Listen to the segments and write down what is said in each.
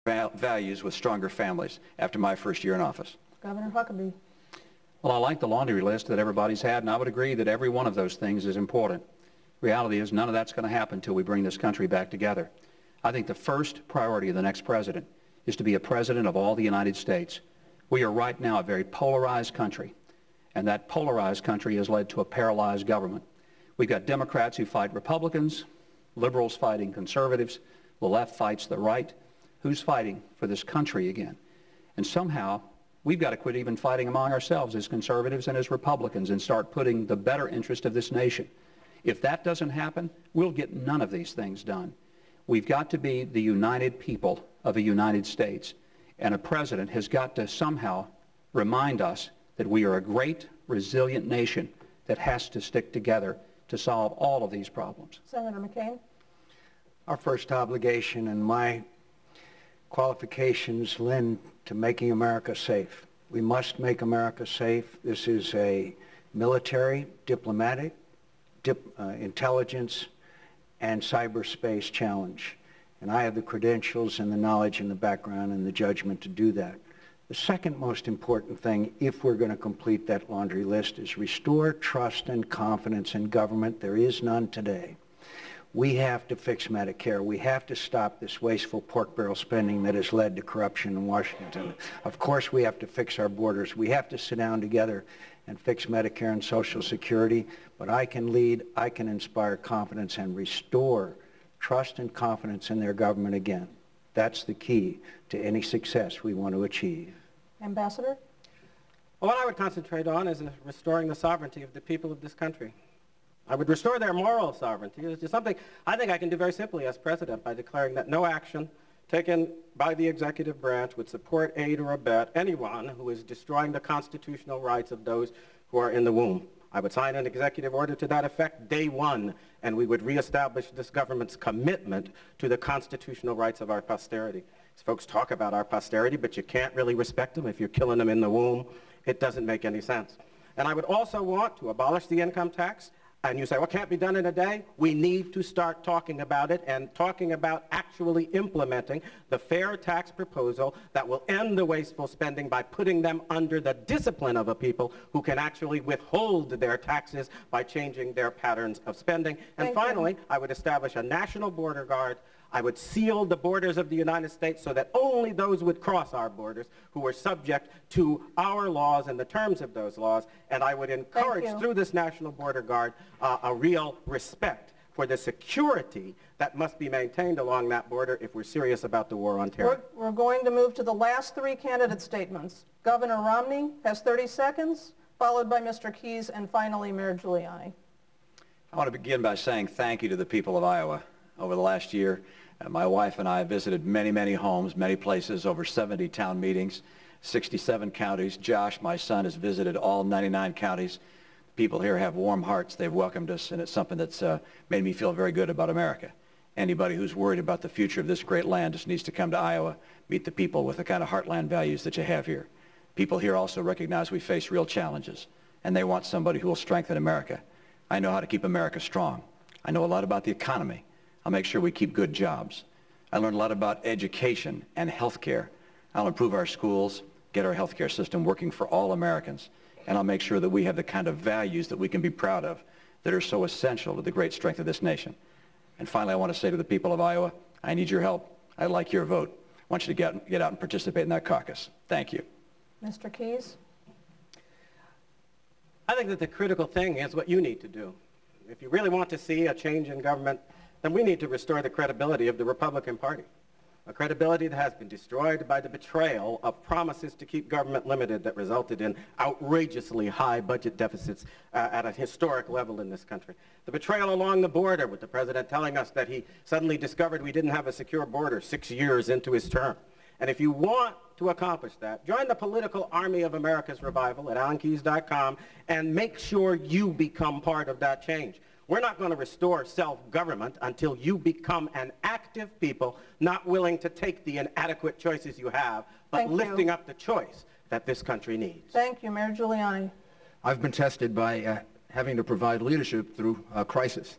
values with stronger families after my first year in office. Governor Huckabee. Well, I like the laundry list that everybody's had, and I would agree that every one of those things is important. Reality is none of that's going to happen until we bring this country back together. I think the first priority of the next president is to be a president of all the United States. We are right now a very polarized country, and that polarized country has led to a paralyzed government. We've got Democrats who fight Republicans, liberals fighting conservatives, the left fights the right. Who's fighting for this country again? And somehow, we've got to quit even fighting among ourselves as conservatives and as Republicans and start putting the better interest of this nation. If that doesn't happen, we'll get none of these things done. We've got to be the united people of a United States, and a president has got to somehow remind us that we are a great, resilient nation that has to stick together to solve all of these problems. Senator McCain. Our first obligation and my qualifications lend to making America safe. We must make America safe. This is a military, diplomatic, intelligence, and cyberspace challenge. And I have the credentials and the knowledge and the background and the judgment to do that. The second most important thing, if we're going to complete that laundry list, is restore trust and confidence in government. There is none today. We have to fix Medicare. We have to stop this wasteful pork barrel spending that has led to corruption in Washington. Of course, we have to fix our borders. We have to sit down together and fix Medicare and Social Security. But I can lead, I can inspire confidence and restore trust and confidence in their government again. That's the key to any success we want to achieve. Ambassador? Well, what I would concentrate on is restoring the sovereignty of the people of this country. I would restore their moral sovereignty. It's just something I think I can do very simply as president by declaring that no action taken by the executive branch would support, aid, or abet anyone who is destroying the constitutional rights of those who are in the womb. I would sign an executive order to that effect day one, and we would reestablish this government's commitment to the constitutional rights of our posterity. These folks talk about our posterity, but you can't really respect them if you're killing them in the womb. It doesn't make any sense. And I would also want to abolish the income tax. And you say, well, it can't be done in a day? We need to start talking about it and talking about actually implementing the fair tax proposal that will end the wasteful spending by putting them under the discipline of a people who can actually withhold their taxes by changing their patterns of spending. And finally, I would establish a national border guard. I would seal the borders of the United States so that only those would cross our borders who are subject to our laws and the terms of those laws. And I would encourage, through this National Border Guard, a real respect for the security that must be maintained along that border if we're serious about the war on terror. We're going to move to the last three candidate statements. Governor Romney has 30 seconds, followed by Mr. Keyes, and finally Mayor Giuliani. I want to begin by saying thank you to the people of Iowa. Over the last year, my wife and I visited many, many homes, many places, over 70 town meetings, 67 counties. Josh, my son, has visited all 99 counties. People here have warm hearts. They've welcomed us, and it's something that's made me feel very good about America. Anybody who's worried about the future of this great land just needs to come to Iowa, meet the people with the kind of heartland values that you have here. People here also recognize we face real challenges, and they want somebody who will strengthen America. I know how to keep America strong. I know a lot about the economy. I'll make sure we keep good jobs. I learned a lot about education and health care. I'll improve our schools, get our health care system working for all Americans, and I'll make sure that we have the kind of values that we can be proud of that are so essential to the great strength of this nation. And finally, I want to say to the people of Iowa, I need your help. I'd like your vote. I want you to get out and participate in that caucus. Thank you. Mr. Keyes? I think that the critical thing is what you need to do. If you really want to see a change in government, then we need to restore the credibility of the Republican Party, a credibility that has been destroyed by the betrayal of promises to keep government limited that resulted in outrageously high budget deficits at a historic level in this country. The betrayal along the border, with the president telling us that he suddenly discovered we didn't have a secure border 6 years into his term. And if you want to accomplish that, join the political army of America's revival at AlanKeyes.com and make sure you become part of that change. We're not going to restore self-government until you become an active people, not willing to take the inadequate choices you have, but lifting up the choice that this country needs. Thank you. Mayor Giuliani. I've been tested by having to provide leadership through crisis,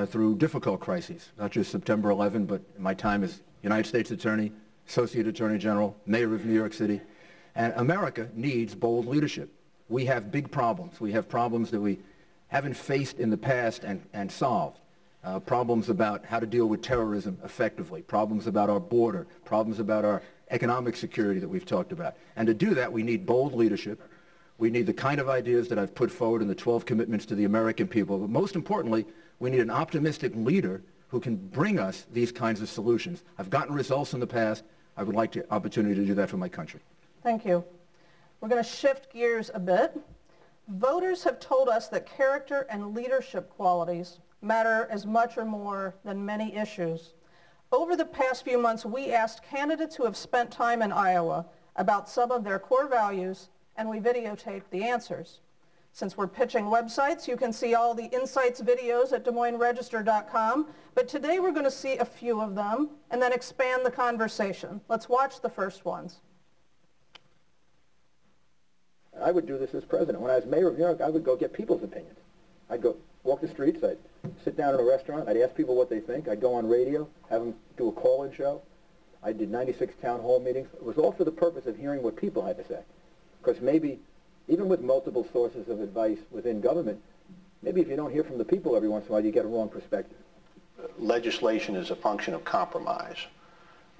through difficult crises, not just September 11, but my time as United States Attorney, Associate Attorney General, Mayor of New York City. And America needs bold leadership. We have big problems. We have problems that we haven't faced in the past and solved. Problems about how to deal with terrorism effectively, problems about our border, problems about our economic security that we've talked about. And to do that, we need bold leadership. We need the kind of ideas that I've put forward in the 12 commitments to the American people. But most importantly, we need an optimistic leader who can bring us these kinds of solutions. I've gotten results in the past. I would like the opportunity to do that for my country. Thank you. We're going to shift gears a bit. Voters have told us that character and leadership qualities matter as much or more than many issues. Over the past few months, we asked candidates who have spent time in Iowa about some of their core values, and we videotaped the answers. Since we're pitching websites, you can see all the Insights videos at DesMoinesRegister.com, but today we're going to see a few of them and then expand the conversation. Let's watch the first ones. I would do this as president. When I was mayor of New York, I would go get people's opinions. I'd go walk the streets, I'd sit down in a restaurant, I'd ask people what they think, I'd go on radio, have them do a call-in show. I did 96 town hall meetings. It was all for the purpose of hearing what people had to say. Because maybe, even with multiple sources of advice within government, maybe if you don't hear from the people every once in a while, you get a wrong perspective. Legislation is a function of compromise.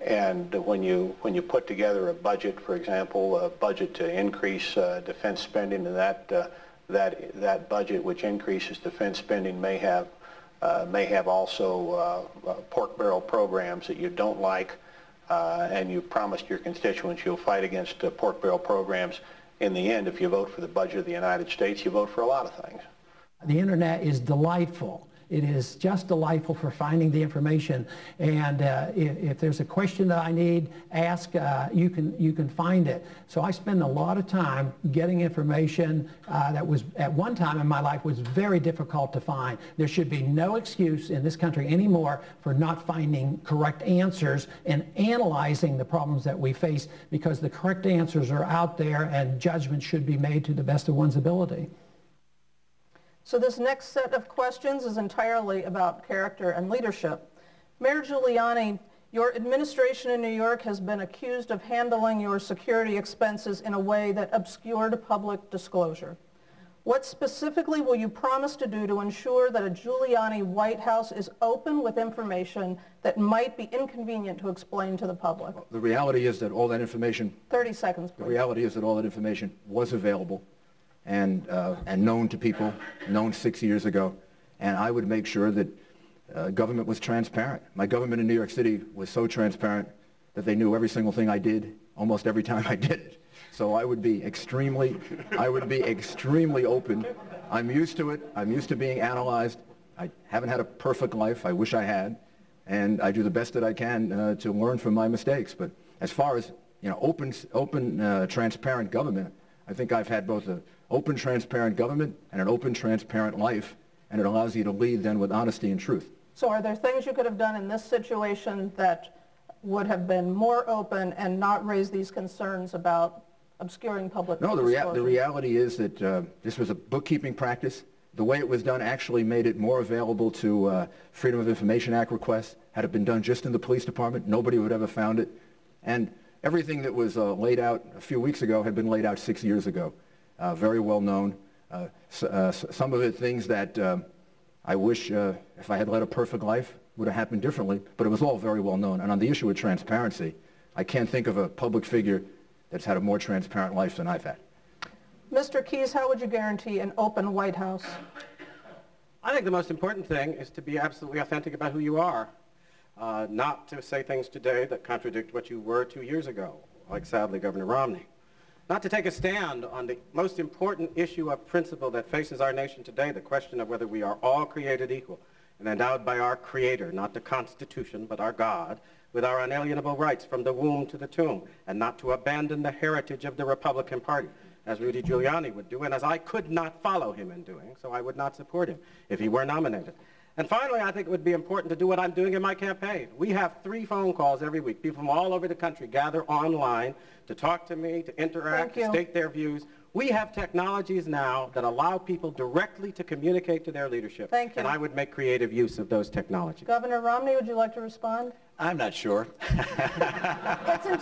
And when you put together a budget, for example, a budget to increase defense spending, and that budget which increases defense spending may have also pork barrel programs that you don't like, and you promised your constituents you'll fight against pork barrel programs. In the end, if you vote for the budget of the United States, you vote for a lot of things. The internet is delightful. It is just delightful for finding the information, and if there's a question that I need, ask, you can find it. So I spend a lot of time getting information that was at one time in my life was very difficult to find. There should be no excuse in this country anymore for not finding correct answers and analyzing the problems that we face, because the correct answers are out there and judgment should be made to the best of one's ability. So this next set of questions is entirely about character and leadership. Mayor Giuliani, your administration in New York has been accused of handling your security expenses in a way that obscured public disclosure. What specifically will you promise to do to ensure that a Giuliani White House is open with information that might be inconvenient to explain to the public? The reality is that all that information... 30 seconds, please. The reality is that all that information was available and known to people, known 6 years ago, and I would make sure that government was transparent. My government in New York City was so transparent that they knew every single thing I did, almost every time I did it. So I would be extremely open. I'm used to it. I'm used to being analyzed. I haven't had a perfect life. I wish I had, and I do the best that I can to learn from my mistakes. But as far as open, transparent government, I think I've had both an open, transparent government and an open, transparent life, and it allows you to lead then with honesty and truth. So are there things you could have done in this situation that would have been more open and not raise these concerns about obscuring public disclosure? No, the reality is that this was a bookkeeping practice. The way it was done actually made it more available to Freedom of Information Act requests. Had it been done just in the police department, nobody would have ever found it. And everything that was laid out a few weeks ago had been laid out 6 years ago. Very well known. Some of it things that I wish if I had led a perfect life would have happened differently, but it was all very well known. And on the issue of transparency, I can't think of a public figure that's had a more transparent life than I've had. Mr. Keyes, how would you guarantee an open White House? I think the most important thing is to be absolutely authentic about who you are, not to say things today that contradict what you were 2 years ago, like sadly Governor Romney. Not to take a stand on the most important issue of principle that faces our nation today, the question of whether we are all created equal and endowed by our Creator, not the Constitution, but our God, with our unalienable rights from the womb to the tomb, and not to abandon the heritage of the Republican Party, as Rudy Giuliani would do, and as I could not follow him in doing, so I would not support him if he were nominated. And finally, I think it would be important to do what I'm doing in my campaign. We have 3 phone calls every week. People from all over the country gather online to talk to me, to interact, to state their views. We have technologies now that allow people directly to communicate to their leadership. Thank you. And I would make creative use of those technologies. Governor Romney, would you like to respond? I'm not sure. It's entirely